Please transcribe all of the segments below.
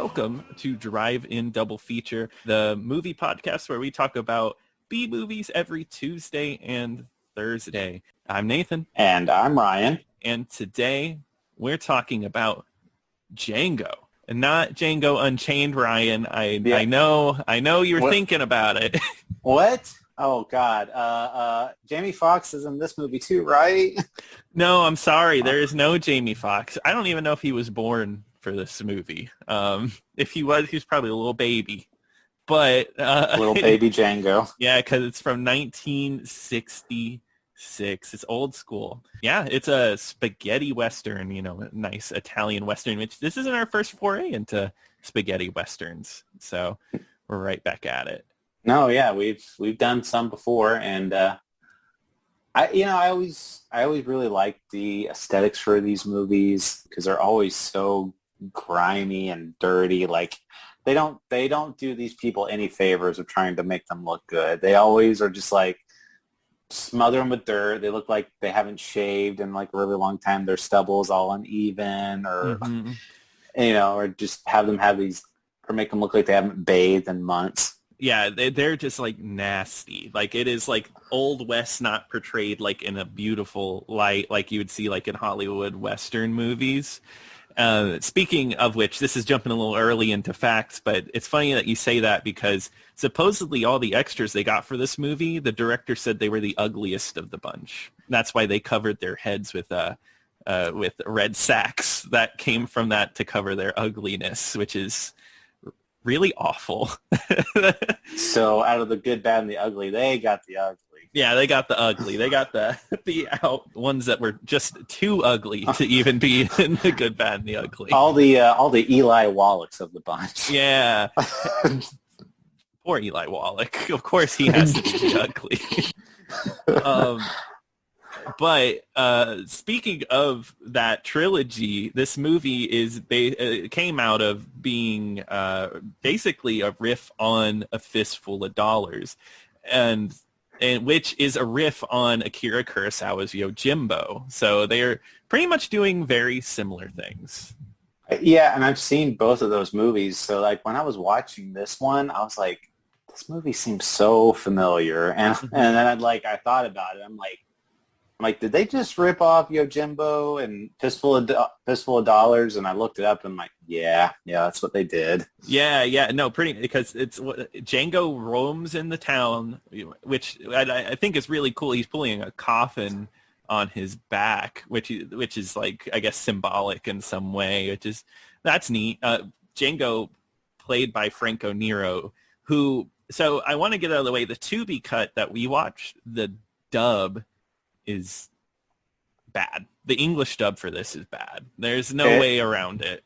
welcome to Drive-In Double Feature, the movie podcast where we talk about B movies every Tuesday and Thursday. I'm Nathan. And I'm Ryan. And today we're talking about Django. And not Django Unchained, Ryan. I know you were thinking about it. What? Oh, God. Jamie Foxx is in this movie too, right? No, I'm sorry. There is no Jamie Foxx. I don't even know if he was born for this movie. If he was, he was probably a little baby. But little baby Django. Yeah, because it's from 1966. It's old school. Yeah, it's a spaghetti Western, nice Italian Western, which this isn't our first foray into spaghetti Westerns. So we're right back at it. No, yeah, we've done some before, and I always really like the aesthetics for these movies because they're always so grimy and dirty. Like they don't do these people any favors of trying to make them look good. They always are just like smother them with dirt. They look like they haven't shaved in like a really long time. Their stubble is all uneven, or or just have these, or make them look like they haven't bathed in months. Yeah, they're just like nasty. Like it is like Old West not portrayed like in a beautiful light like you would see like in Hollywood Western movies. Speaking of which, this is jumping a little early into facts, but it's funny that you say that because supposedly all the extras they got for this movie, the director said they were the ugliest of the bunch. That's why they covered their heads with red sacks that came from that to cover their ugliness, which is really awful. So out of the good, bad, and the ugly, they got the ugly. Yeah, they got the ugly. They got the out ones that were just too ugly to even be in the good, bad, and the ugly. All the Eli Wallachs of the bunch. Yeah. Poor Eli Wallach. Of course he has to be ugly. But speaking of that trilogy, this movie came out of being basically a riff on A Fistful of Dollars, and which is a riff on Akira Kurosawa's Yojimbo. So they're pretty much doing very similar things. Yeah, and I've seen both of those movies. So like when I was watching this one, I was like, this movie seems so familiar. And then I thought about it. I'm like, did they just rip off Yojimbo and Fistful of Dollars? And I looked it up and I'm like, yeah, that's what they did. Yeah, no, pretty, because it's Django roams in the town, which I think is really cool. He's pulling a coffin on his back, which is like, I guess, symbolic in some way, that's neat. Django, played by Franco Nero, so I want to get out of the way, the Tubi cut that we watched, the dub is bad. The English dub for this is bad. There's no way around it.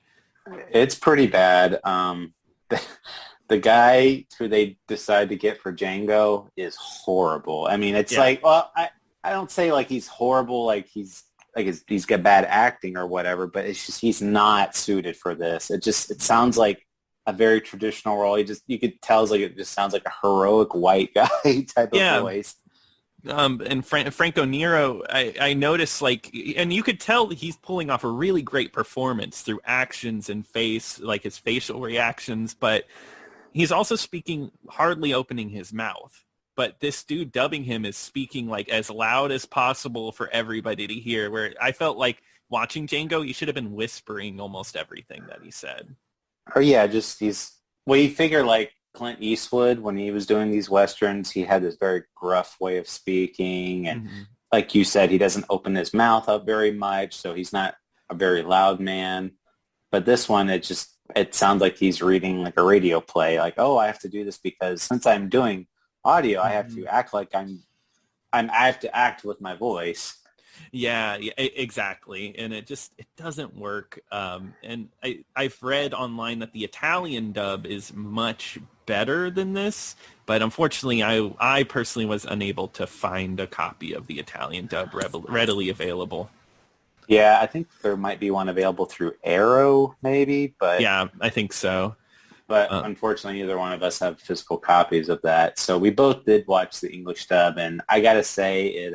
It's pretty bad. The guy who they decide to get for Django is horrible. I mean, it's like, well, I don't say like he's horrible, like he's got bad acting or whatever, but it's just he's not suited for this. It sounds like a very traditional role. You could tell it just sounds like a heroic white guy type of voice. And Franco Nero, I noticed, like, and you could tell he's pulling off a really great performance through actions and like his facial reactions, but he's also speaking, hardly opening his mouth. But this dude dubbing him is speaking like as loud as possible for everybody to hear, where I felt like watching Django, you should have been whispering almost everything that he said. Or yeah, you figure like Clint Eastwood, when he was doing these Westerns, he had this very gruff way of speaking. And like you said, he doesn't open his mouth up very much, so he's not a very loud man. But this one, it sounds like he's reading like a radio play. Like, oh, I have to do this because since I'm doing audio, I have to act like I have to act with my voice. Yeah, exactly. And it doesn't work. And I've read online that the Italian dub is much better than this, but unfortunately I personally was unable to find a copy of the Italian dub readily available. Yeah, I think there might be one available through Arrow maybe, but yeah, I think so. But unfortunately, neither one of us have physical copies of that. So we both did watch the English dub, and I gotta say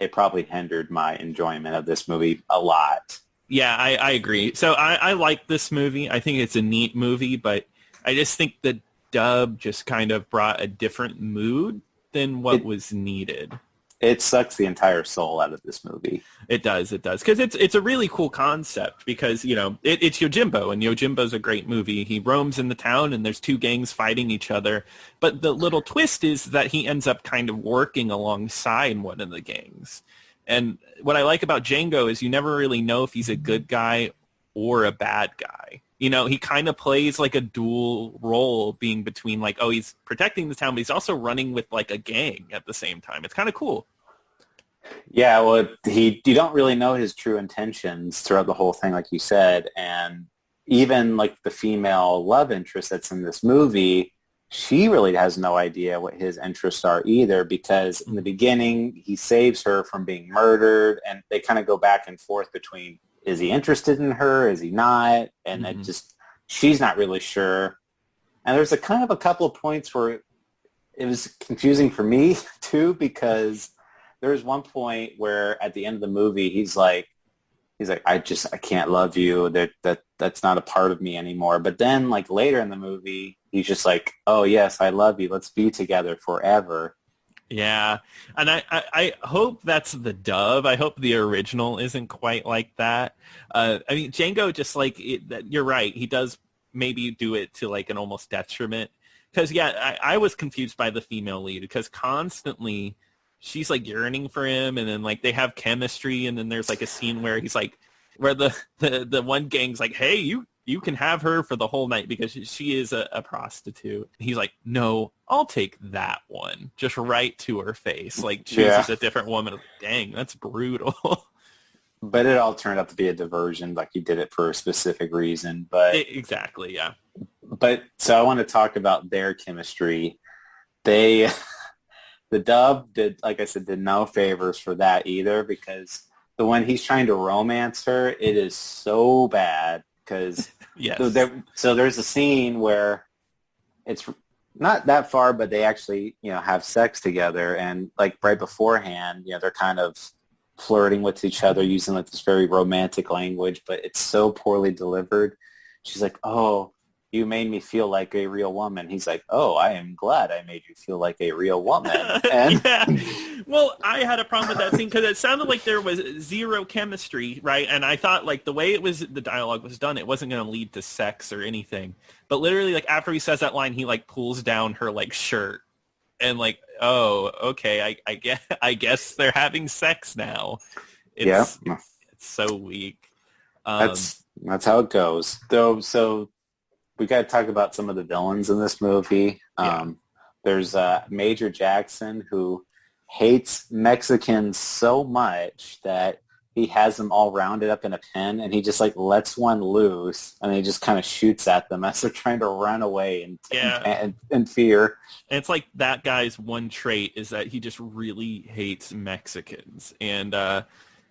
it probably hindered my enjoyment of this movie a lot. Yeah, I agree. So I like this movie. I think it's a neat movie, but I just think the dub just kind of brought a different mood than what It was needed. it sucks the entire soul out of this movie. It does, because it's a really cool concept. Because it's Yojimbo, and Yojimbo's a great movie. He roams in the town, and there's two gangs fighting each other. But the little twist is that he ends up kind of working alongside one of the gangs. And what I like about Django is you never really know if he's a good guy or a bad guy. He kind of plays like a dual role, being between like, oh, he's protecting the town, but he's also running with like a gang at the same time. It's kind of cool. Yeah, well, you don't really know his true intentions throughout the whole thing, like you said, and even like the female love interest that's in this movie, she really has no idea what his interests are either, because in the beginning he saves her from being murdered, and they kind of go back and forth between, is he interested in her, is he not, and it Hmm. just, she's not really sure. And there's a kind of a couple of points where it was confusing for me too, because there was one point where at the end of the movie he's like I can't love you, that's not a part of me anymore. But then like later in the movie he's just like, oh yes, I love you, let's be together forever. Yeah, and I hope that's the dub. I hope the original isn't quite like that. I mean, Django just like you're right. He does maybe do it to like an almost detriment. Because yeah, I was confused by the female lead because constantly she's like yearning for him, and then like they have chemistry, and then there's like a scene where he's like, where the one gang's like, hey, you can have her for the whole night because she is a prostitute. He's like, no, I'll take that one, just right to her face. Like Yeah, chooses a different woman. Dang, that's brutal. but it all turned out to be a diversion, like he did it for a specific reason. But Exactly, yeah. so I want to talk about their chemistry. They the dub did, like I said, did no favors for that either, because the when he's trying to romance her, it is so bad. Because Yes. there's a scene where it's not that far, but they actually have sex together, and like right beforehand, they're kind of flirting with each other using like this very romantic language, but it's so poorly delivered. She's like, "Oh, you made me feel like a real woman." He's like, "Oh, I am glad I made you feel like a real woman." And Yeah. Well, I had a problem with that scene because it sounded like there was zero chemistry, right? And I thought like the way the dialogue was done, it wasn't going to lead to sex or anything. But literally, like after he says that line, he like pulls down her like shirt and like, oh, okay, I guess they're having sex now. yeah, It's so weak. Um, that's how it goes. Though, so we got to talk about some of the villains in this movie. yeah. There's Major Jackson, who hates Mexicans so much that he has them all rounded up in a pen, and he just like lets one loose, and he just kind of shoots at them as they're trying to run away Yeah. in fear. And it's like that guy's one trait is that he just really hates Mexicans. And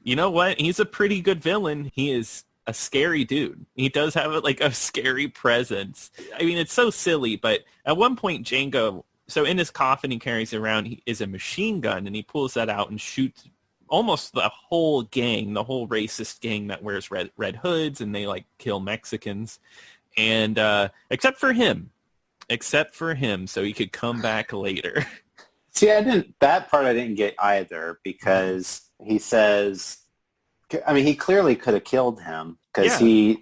you know what? He's a pretty good villain. He is a scary dude. He does have like a scary presence. I mean, it's so silly, but at one point Django, so in his coffin he carries around is a machine gun, and he pulls that out and shoots almost the whole gang, the whole racist gang that wears red hoods, and they like kill Mexicans. And except for him, so he could come back later. See, that part I didn't get either, because he says, I mean, he clearly could have killed him, Yeah.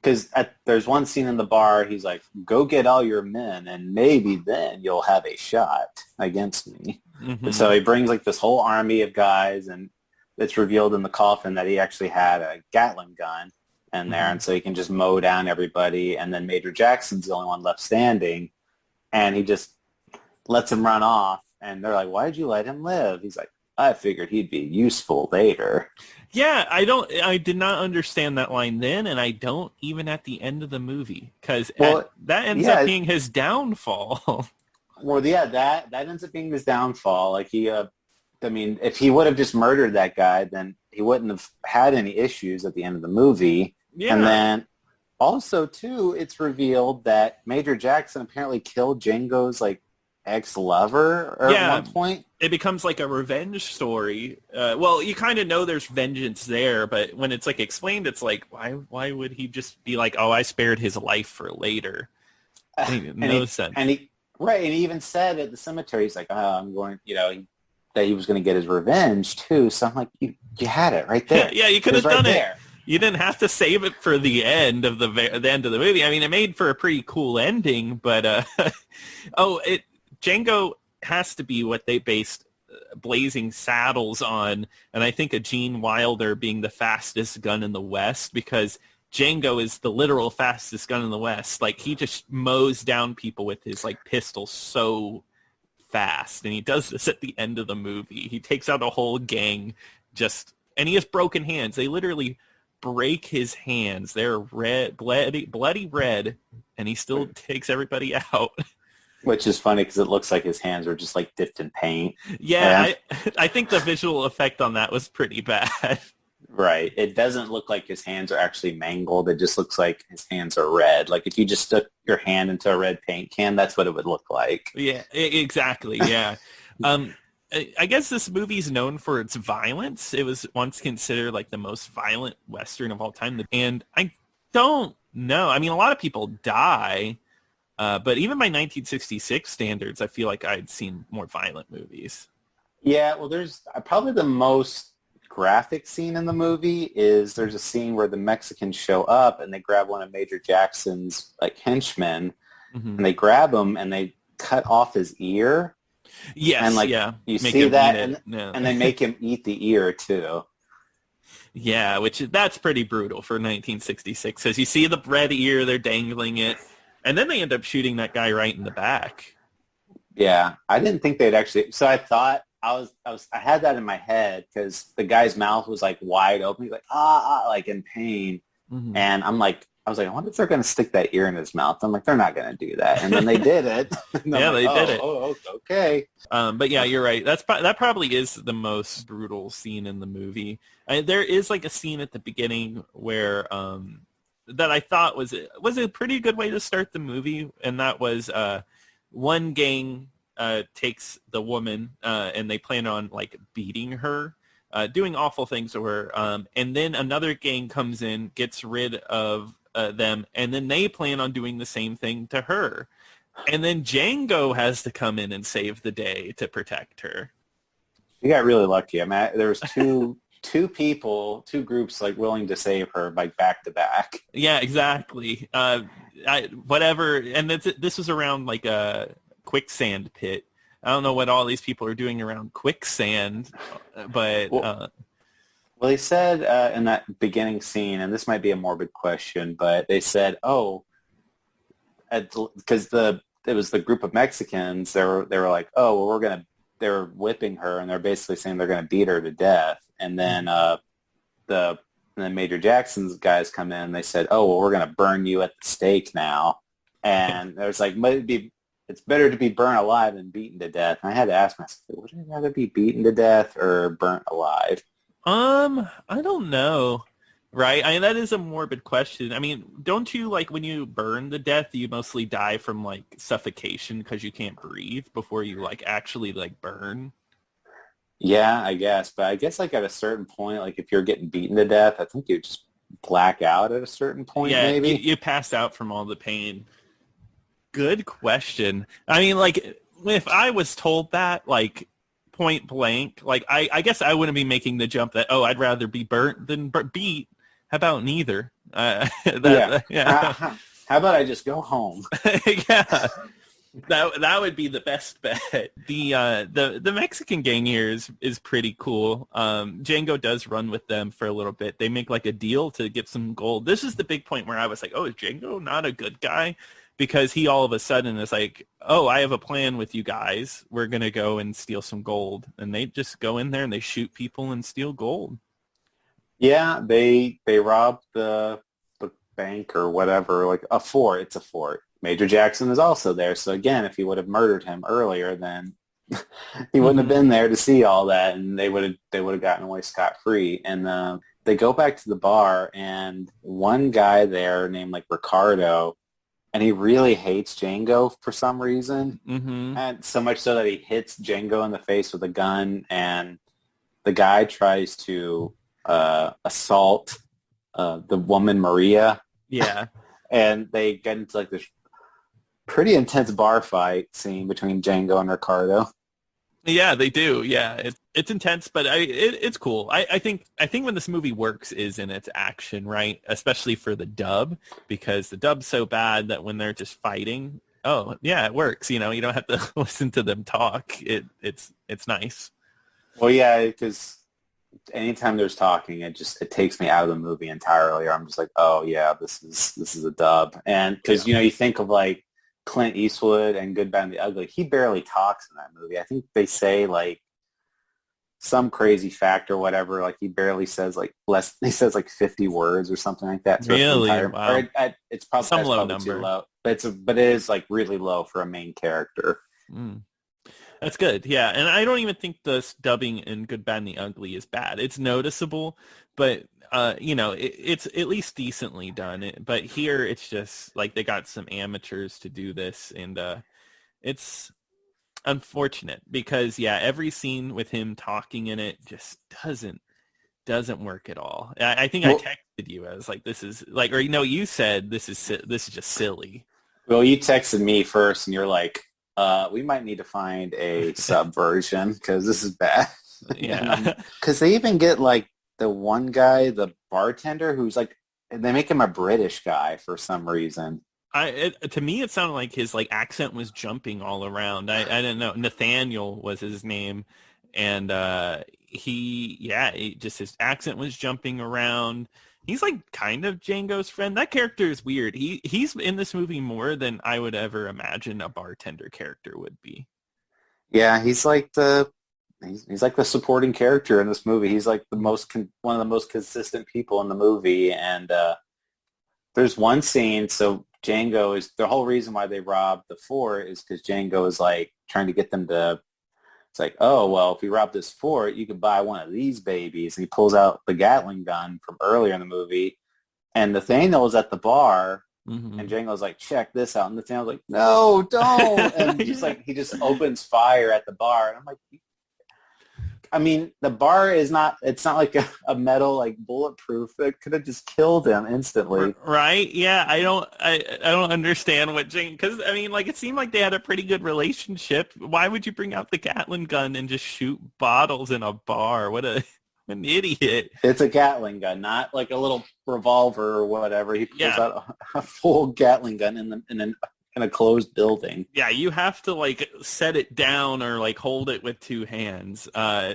because there's one scene in the bar, he's like, go get all your men, and maybe then you'll have a shot against me. And Hmm. so he brings like this whole army of guys, and it's revealed in the coffin that he actually had a Gatling gun in there, Hmm. and so he can just mow down everybody, and then Major Jackson's the only one left standing, and he just lets him run off, and they're like, why did you let him live? He's like, I figured he'd be useful later. Yeah, I did not understand that line then, and I don't even at the end of the movie, because Well, that ends up yeah, being his downfall. well, yeah, that ends up being his downfall. Like I mean, if he would have just murdered that guy, then he wouldn't have had any issues at the end of the movie. And Yeah. then also too, it's revealed that Major Jackson apparently killed Django's like ex-lover or at Yeah, one point. it becomes like a revenge story. Well, you kind of know there's vengeance there, but when it's like explained, it's like, why would he just be like, oh, I spared his life for later? And No sense. right, and he even said at the cemetery, he's like, oh, I'm going, that he was going to get his revenge too. So I'm like, you had it right there. Yeah, you could It was have right done it. there. You didn't have to save it for the end of the end of the movie. I mean, it made for a pretty cool ending, but Django has to be what they based Blazing Saddles on, and I think a Gene Wilder being the fastest gun in the West, because Django is the literal fastest gun in the West. Like, he just mows down people with his like pistol so fast, and he does this at the end of the movie. He takes out a whole gang and he has broken hands. They literally break his hands. They're red, bloody red, and he still takes everybody out. Which is funny because it looks like his hands are just like dipped in paint. Yeah, I think the visual effect on that was pretty bad. Right. It doesn't look like his hands are actually mangled. It just looks like his hands are red. Like if you just stuck your hand into a red paint can, that's what it would look like. Yeah, exactly. Yeah. I guess this movie's known for its violence. It was once considered like the most violent Western of all time. And I don't know. I mean, a lot of people die, but even by 1966 standards, I feel like I'd seen more violent movies. Yeah, well, there's probably the most graphic scene in the movie is there's a scene where the Mexicans show up and they grab one of Major Jackson's like henchmen and they grab him and they cut off his ear. Yes, and like yeah. you Make see him that, eat it. and they make him eat the ear too. Yeah, that's pretty brutal for 1966 because you see the red ear, they're dangling it, and then they end up shooting that guy right in the back. Yeah, I didn't think they'd actually. So I thought I had that in my head because the guy's mouth was like wide open, he's like like in pain, and I was like, I wonder if they're going to stick that ear in his mouth. I'm like, they're not going to do that. And then they did it. Yeah, like, they did it. Oh, okay. But yeah, you're right. That probably is the most brutal scene in the movie. There is like a scene at the beginning where that I thought was a pretty good way to start the movie, and that was one gang takes the woman and they plan on like beating her. Doing awful things to her, and then another gang comes in, gets rid of them, and then they plan on doing the same thing to her. And then Django has to come in and save the day to protect her. You got really lucky. I mean, there was two two groups like willing to save her like back to back. Yeah, exactly. Whatever. And this was around like a quicksand pit. I don't know what all these people are doing around quicksand, but well, they said in that beginning scene, and this might be a morbid question, but they said, because it was the group of Mexicans, they were like, oh, well, they were whipping her, and they're basically saying they're going to beat her to death. And then and then Major Jackson's guys come in, and they said, oh, well, we're going to burn you at the stake now. And there's like, it's better to be burnt alive than beaten to death. And I had to ask myself, would I rather be beaten to death or burnt alive? I don't know. Right? I mean, that is a morbid question. I mean, don't you, like, when you burn to death, you mostly die from, like, suffocation because you can't breathe before you, like, actually, like, burn? Yeah, I guess. But I guess, like, at a certain point, like, if you're getting beaten to death, I think you just black out at a certain point, yeah, maybe? You pass out from all the pain. Good question. I mean, like, if I was told that, like, point blank, like, I guess I wouldn't be making the jump that, oh, I'd rather be burnt than beat. How about neither? Yeah. How about I just go home? Yeah. That would be the best bet. The Mexican gang here is pretty cool. Django does run with them for a little bit. They make like a deal to get some gold. This is the big point where I was like, oh, is Django not a good guy? Because he all of a sudden is like, oh, I have a plan with you guys. We're going to go and steal some gold. And they just go in there and they shoot people and steal gold. Yeah, they robbed the bank or whatever, like a fort. It's a fort. Major Jackson is also there. So again, if he would have murdered him earlier, then he wouldn't have been there to see all that, and they would have gotten away scot-free. And they go back to the bar, and one guy there named like Ricardo and he really hates Django for some reason. Mm-hmm. And so much so that he hits Django in the face with a gun, and the guy tries to assault the woman Maria, Yeah. and they get into like this pretty intense bar fight scene between Django and Ricardo. Yeah, they do. Yeah, it's intense, but it's cool. I think when this movie works is in its action, right? Especially for the dub, because the dub's so bad that when they're just fighting, oh yeah, it works. You know, you don't have to listen to them talk. It's nice. Well, yeah, because anytime there's talking, it takes me out of the movie entirely. Or I'm just like, oh yeah, this is a dub. And because Yeah. you think of like Clint Eastwood and Good, Bad, and the Ugly, he barely talks in that movie. I think they say like some crazy fact or whatever. Like he barely says like less. He says like 50 words or something like that throughout the Really? entire. Or Wow. it's probably Some that's low probably too number. low. But it is like really low for a main character. Mm. That's good. Yeah. And I don't even think the dubbing in Good, Bad, and the Ugly is bad. It's noticeable, but it's at least decently done. But here it's just like they got some amateurs to do this, and it's unfortunate because yeah, every scene with him talking in it just doesn't work at all. I think I Well, texted you. I was like, this is like, or you said this is just silly. well, you texted me first, and you're like, we might need to find a sub version because this is bad. And Yeah. because they even get like the one guy, the bartender, who's like, they make him a British guy for some reason. To me, it sounded like his like accent was jumping all around. I didn't know. Nathaniel was his name, and just his accent was jumping around. He's like kind of Django's friend. That character is weird. He's in this movie more than I would ever imagine a bartender character would be. Yeah, he's like the supporting character in this movie. He's like one of the most consistent people in the movie. And there's one scene. So Django is the whole reason why they robbed the fort is because Django is like trying to get them to. It's like, oh well, if we rob this fort, you could buy one of these babies. And he pulls out the Gatling gun from earlier in the movie, and Nathaniel is at the bar. And Hmm. Django's like, check this out. And Nathaniel's like, no, don't. And just Yeah. like, he just opens fire at the bar. And I'm like, I mean, the bar is not, it's not like a metal, like bulletproof. It could have just killed him instantly. Right? Yeah, I don't understand what Jane, because I mean, like it seemed like they had a pretty good relationship. Why would you bring out the Gatling gun and just shoot bottles in a bar? What an idiot. It's a Gatling gun, not like a little revolver or whatever. He pulls Yeah. out a full Gatling gun in a closed building. Yeah, you have to like set it down or like hold it with two hands. Yeah,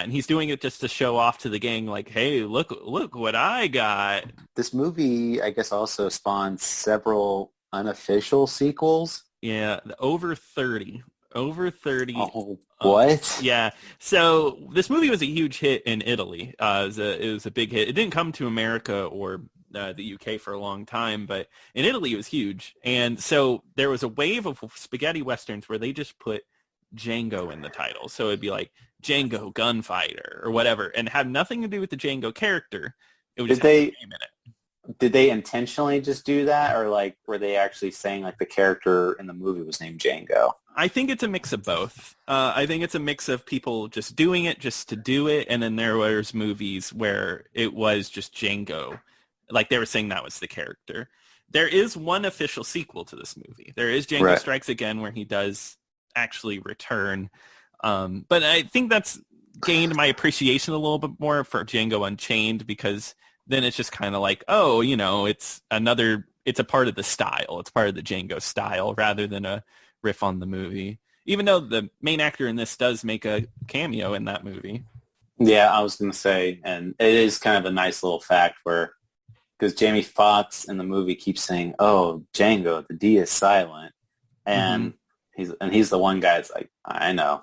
and he's doing it just to show off to the gang like, "Hey, look what I got." This movie, I guess, also spawned several unofficial sequels. Yeah, over 30. Over 30. Oh, what? Yeah. So this movie was a huge hit in Italy. It was a big hit. It didn't come to America or the UK for a long time, but in Italy it was huge. And so there was a wave of spaghetti westerns where they just put Django in the title. So it'd be like Django Gunfighter or whatever, and have nothing to do with the Django character. It would Did just have they his name in it. did they intentionally just do that, or like were they actually saying like the character in the movie was named Django? I think it's a mix of both. I think it's a mix of people just doing it just to do it, and then there was movies where it was just Django. Like they were saying that was the character. There is one official sequel to this movie. There is Django Right. Strikes Again where he does actually return. But I think that's gained my appreciation a little bit more for Django Unchained because then it's just kind of like, oh, it's a part of the style. It's part of the Django style rather than a riff on the movie. Even though the main actor in this does make a cameo in that movie. Yeah, I was gonna say, and it is kind of a nice little fact where because Jamie Foxx in the movie keeps saying, "Oh, Django, the D is silent," Hmm. and he's the one guy that's like, "I know."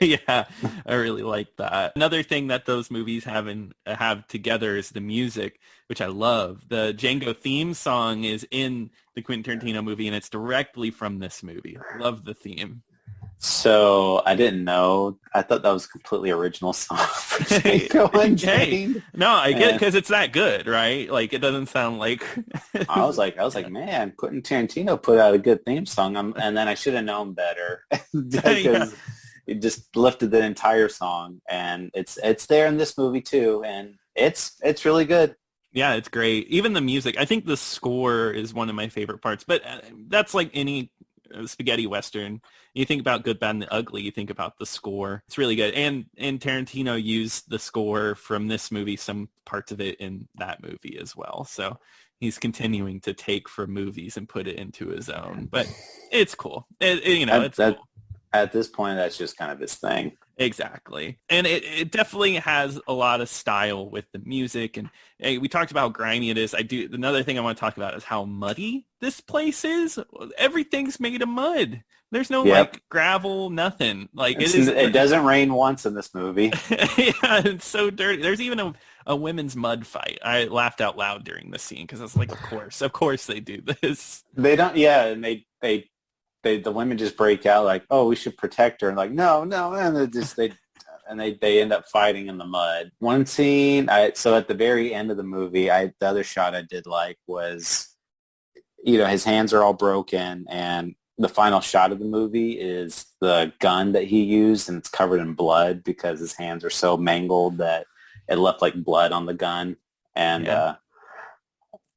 Yeah, I really like that. Another thing that those movies have together is the music, which I love. The Django theme song is in the Quentin Tarantino movie, and it's directly from this movie. Love the theme. So I didn't know. I thought that was a completely original song for Django Hey, Unchained. no, I get And because it's that good, right? Like it doesn't sound like. I was like, Yeah. man, Quentin Tarantino put out a good theme song. And then I should have known better Yeah. because it just lifted the entire song, and it's there in this movie too, and it's really good. Yeah, it's great. Even the music. I think the score is one of my favorite parts. But that's like any spaghetti western. You think about Good, Bad, and the Ugly. You think about the score. It's really good. And Tarantino used the score from this movie, some parts of it in that movie as well. So he's continuing to take from movies and put it into his own. But it's cool. That It's that cool. at this point, that's just kind of his thing. Exactly. And it definitely has a lot of style with the music. And hey, we talked about how grimy it is. Another thing I want to talk about is how muddy this place is. Everything's made of mud. There's no Yep. like gravel, nothing. Like it is. It doesn't rain once in this movie. Yeah, it's so dirty. There's even a women's mud fight. I laughed out loud during the scene because I was like, of course they do this. They don't, yeah, and the women just break out like, oh, we should protect her, and like, no, no, and they end up fighting in the mud. One scene, so at the very end of the movie, the other shot I did like was, his hands are all broken, and the final shot of the movie is the gun that he used, and it's covered in blood because his hands are so mangled that it left like blood on the gun. And Yeah.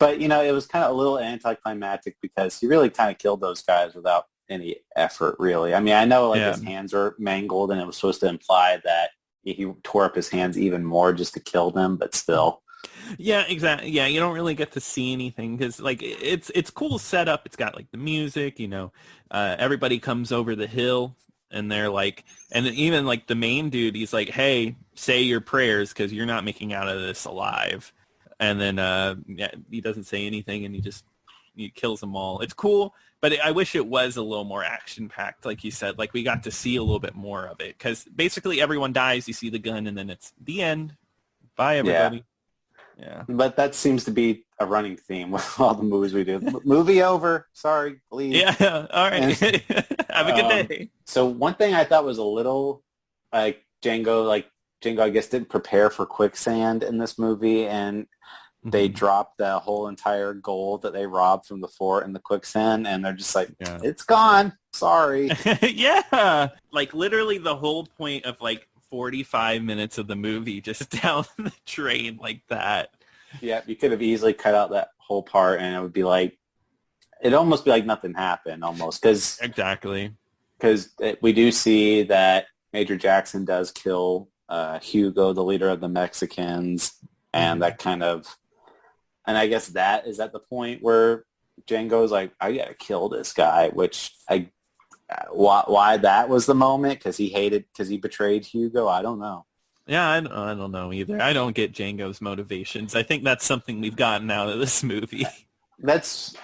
but it was kind of a little anticlimactic because he really kind of killed those guys without any effort, really. I mean, I know like Yeah. his hands are mangled, and it was supposed to imply that he tore up his hands even more just to kill them, but still. Yeah, exactly. Yeah, you don't really get to see anything because like it's cool setup. It's got like the music, everybody comes over the hill and they're like, and then even like the main dude, he's like, hey, say your prayers because you're not making out of this alive. And then yeah, he doesn't say anything and he kills them all. It's cool, but I wish it was a little more action packed, like you said. Like we got to see a little bit more of it because basically everyone dies. You see the gun and then it's the end. Bye, Yeah. everybody. Yeah. But that seems to be a running theme with all the movies we do. Movie over. Sorry, leave. Yeah. All right. And, Have a good day. so one thing I thought was a little Django, I guess, didn't prepare for quicksand in this movie, and they dropped the whole entire gold that they robbed from the fort in the quicksand, and they're just like, Yeah. it's gone. Sorry. Yeah. Like literally the whole point of like 45 minutes of the movie just down the drain like that. Yeah, you could have easily cut out that whole part, and it would be like, it'd almost be like nothing happened almost, Exactly. because we do see that Major Jackson does kill Hugo, the leader of the Mexicans, and that kind of, and I guess that is at the point where Django's like, I gotta kill this guy, which why that was the moment, because he betrayed Hugo, I don't know. Yeah, I don't know either. I don't get Django's motivations. I think that's something we've gotten out of this movie. That's,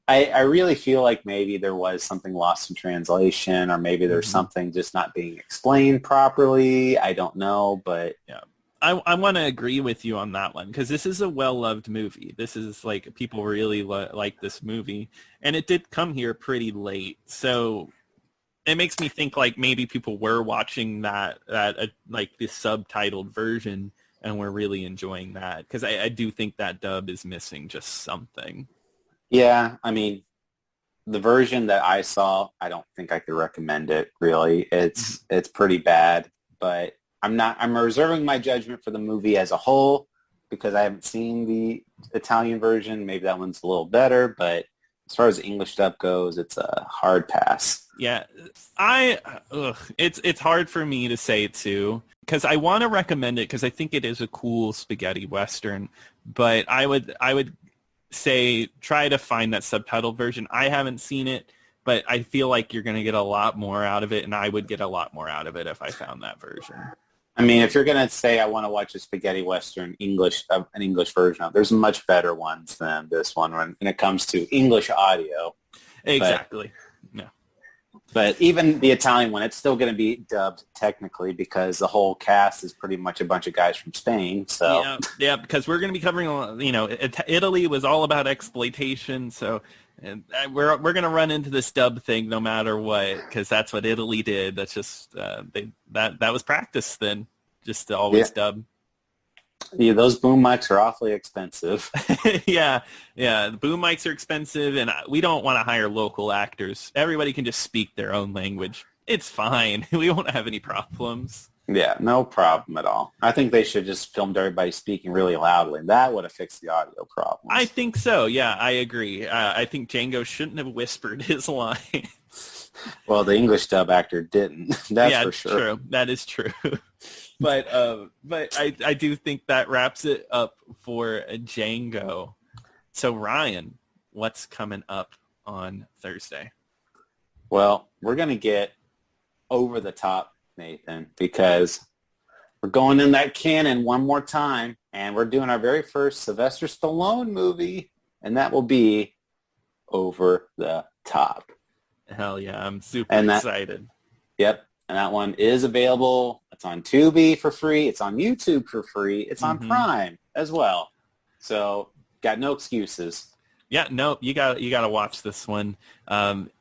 I really feel like maybe there was something lost in translation, or maybe there's something just not being explained properly. I don't know, but Yeah. I want to agree with you on that one because this is a well-loved movie. This is like people really like this movie, and it did come here pretty late. So it makes me think like maybe people were watching that like the subtitled version and were really enjoying that because I do think that dub is missing just something. yeah, I mean, the version that I saw, I don't think I could recommend it, really. It's pretty bad, but I'm reserving my judgment for the movie as a whole because I haven't seen the Italian version. Maybe that one's a little better, but as far as the English dub goes, it's a hard pass. Yeah, it's hard for me to say too because I want to recommend it because I think it is a cool spaghetti western, but I would say try to find that subtitled version. I haven't seen it, but I feel like you're going to get a lot more out of it, and I would get a lot more out of it if I found that version. I mean, if you're going to say I want to watch a spaghetti western an English version of, there's much better ones than this one when it comes to English audio. Exactly. But even the Italian one, it's still going to be dubbed technically because the whole cast is pretty much a bunch of guys from Spain. So yeah, because we're going to be covering, Italy was all about exploitation. So And we're gonna run into this dub thing no matter what, because that's what Italy did. That's just that was practice then, just to always dub. Yeah, those boom mics are awfully expensive. Yeah. The boom mics are expensive, and we don't want to hire local actors. Everybody can just speak their own language. It's fine. We won't have any problems. Yeah, no problem at all. I think they should just filmed everybody speaking really loudly. That would have fixed the audio problems. I think so. Yeah, I agree. I think Django shouldn't have whispered his line. Well, the English dub actor didn't. That's for sure. True. That is true. But I do think that wraps it up for Django. So Ryan, what's coming up on Thursday? Well, we're going to get over the top, Nathan, because we're going in that canon one more time, and we're doing our very first Sylvester Stallone movie, and that will be Over the Top. Hell yeah, I'm super excited. Yep, and that one is available. It's on Tubi for free. It's on YouTube for free. It's on Prime as well. So got no excuses. Yeah, no, you got to watch this one.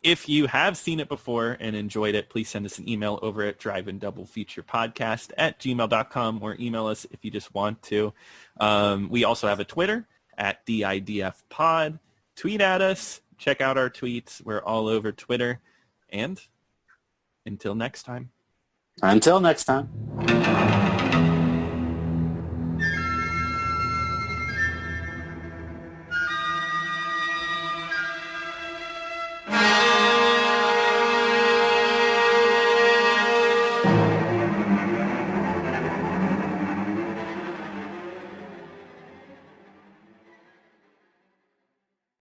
If you have seen it before and enjoyed it, please send us an email over at driveanddoubleFeaturePodcast@gmail.com, or email us if you just want to. We also have a Twitter at DIDFpod. Tweet at us. Check out our tweets. We're all over Twitter. And until next time. Until next time.